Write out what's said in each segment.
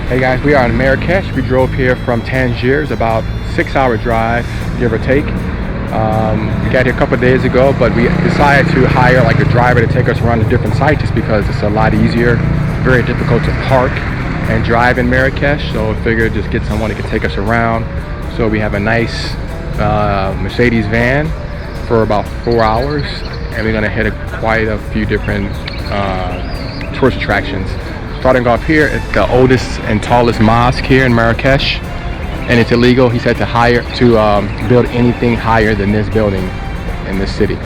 Hey guys, we are in Marrakech. We drove here from Tangier. It's about 6-hour drive, give or take. We got here a couple of days ago, but we decided to hire like a driver to take us around the different sites just because it's a lot easier. Very difficult to park and drive in Marrakech, so we figured just get someone that can take us around. So we have a nice Mercedes van for about 4 hours, and we're gonna hit quite a few different tourist attractions. Starting off here at the oldest and tallest mosque here in Marrakech, and it's illegal, he said, to build anything higher than this building in this city.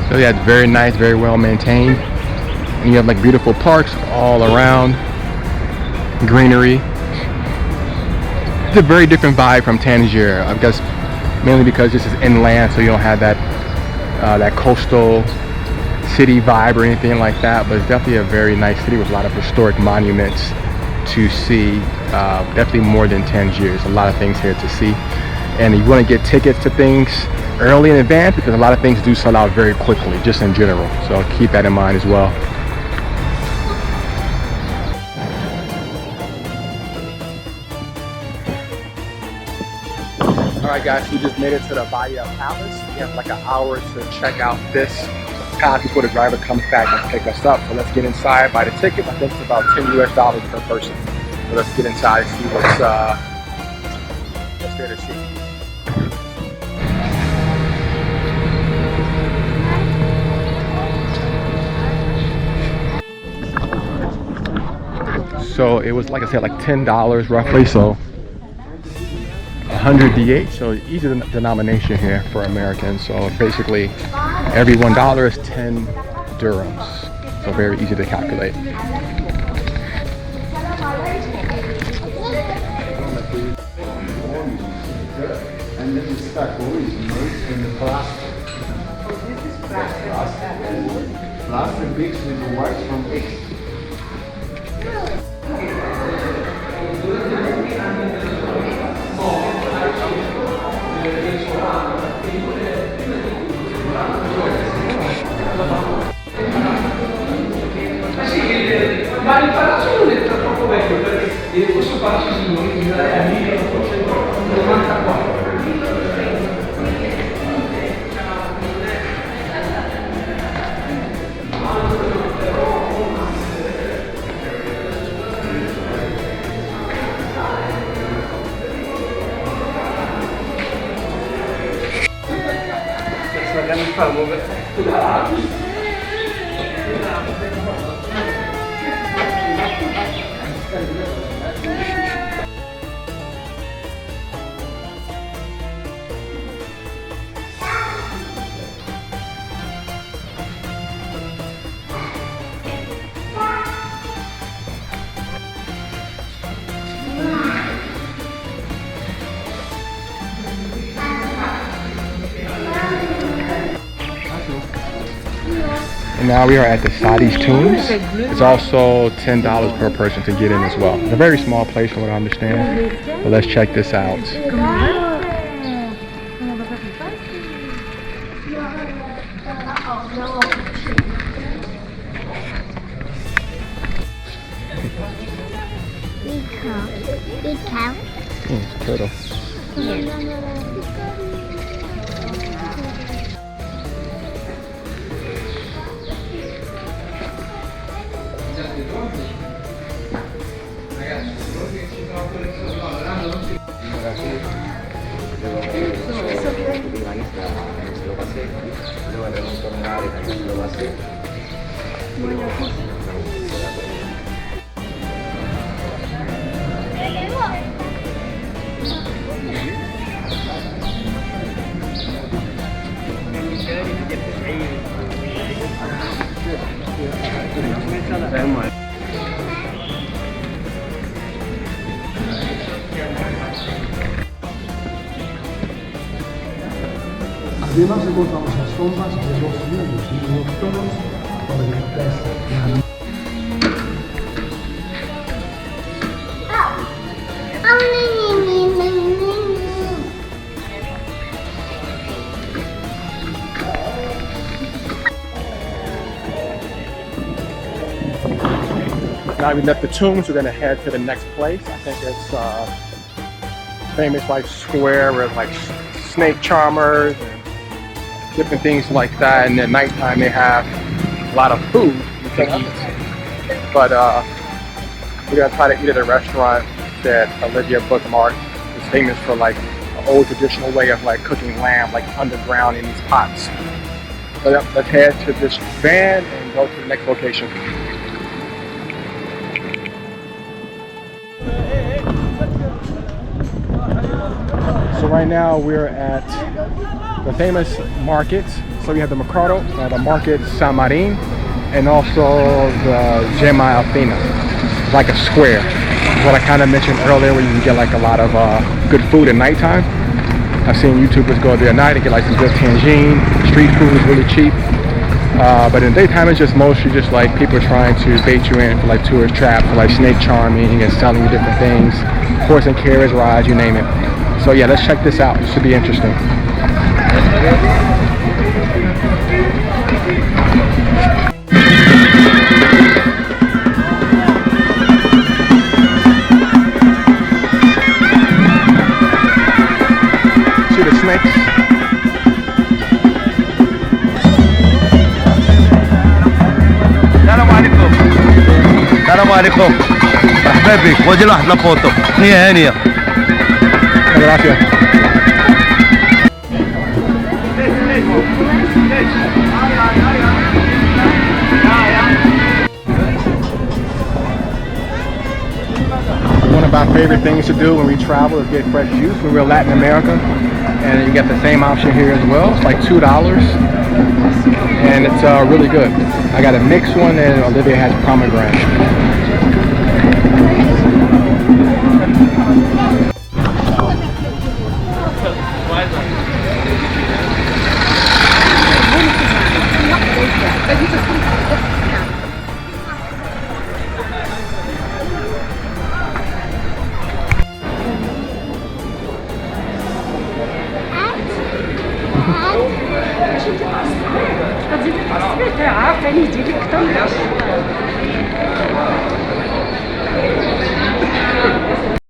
So yeah, it's very nice, very well maintained, and you have like beautiful parks all around, greenery. It's a very different vibe from Tangier, I guess, mainly because this is inland, so you don't have that coastal city vibe or anything like that, but it's definitely a very nice city with a lot of historic monuments to see. Definitely more than Tangier. There's a lot of things here to see, and you want to get tickets to things early in advance because a lot of things do sell out very quickly, just in general, so keep that in mind as well. Alright guys, we just made it to the Bahia Palace. We have like an hour to check out this path before the driver comes back and pick us up. So let's get inside, buy the ticket. I think it's about $10 US per person. So let's get inside and see what's there to see. So it was, like I said, like $10 roughly. So 100 DH, so easy denomination here for Americans. So basically every $1 is 10 dirhams. So very easy to calculate. And then the stucco is made in the plastic. Plastic mixed with the white from eggs. Ma il palazzo non è troppo vecchio perché questo palazzo quindi è 1894. And now we are at the Sadi's tombs. It's also $10 per person to get in as well. It's a very small place from what I understand, but let's check this out. Big cow. It's a turtle. Además encontramos las tumbas de los niños y los toros por el peso. Now we left the tombs, we're gonna head to the next place. I think it's famous like square with like snake charmers and different things like that. And at nighttime they have a lot of food you can eat. But we're gonna try to eat at a restaurant that Olivia bookmarked. It's famous for like an old traditional way of like cooking lamb, like underground in these pots. So let's head to this van and go to the next location. So right now we're at the famous markets. So we have the Mercado, the Market San Marin, and also the Gemma Alpina. It's like a square. What I kind of mentioned earlier, where you can get like a lot of good food at nighttime. I've seen YouTubers go there at night and get like some good tangine. Street food is really cheap. But in the daytime, it's just mostly just like people trying to bait you in for like tourist traps, for like snake charming and selling you different things, horse and carriage rides, you name it. So yeah, let's check this out. This should be interesting. See the snakes? السلام عليكم مرحبا بك ودي واحد لابوطو هي هانيه Gracias. One of our favorite things to do when we travel is get fresh juice when we're in Latin America, and you get the same option here as well. It's like $2 and it's really good. I got a mixed one and Olivia has pomegranate.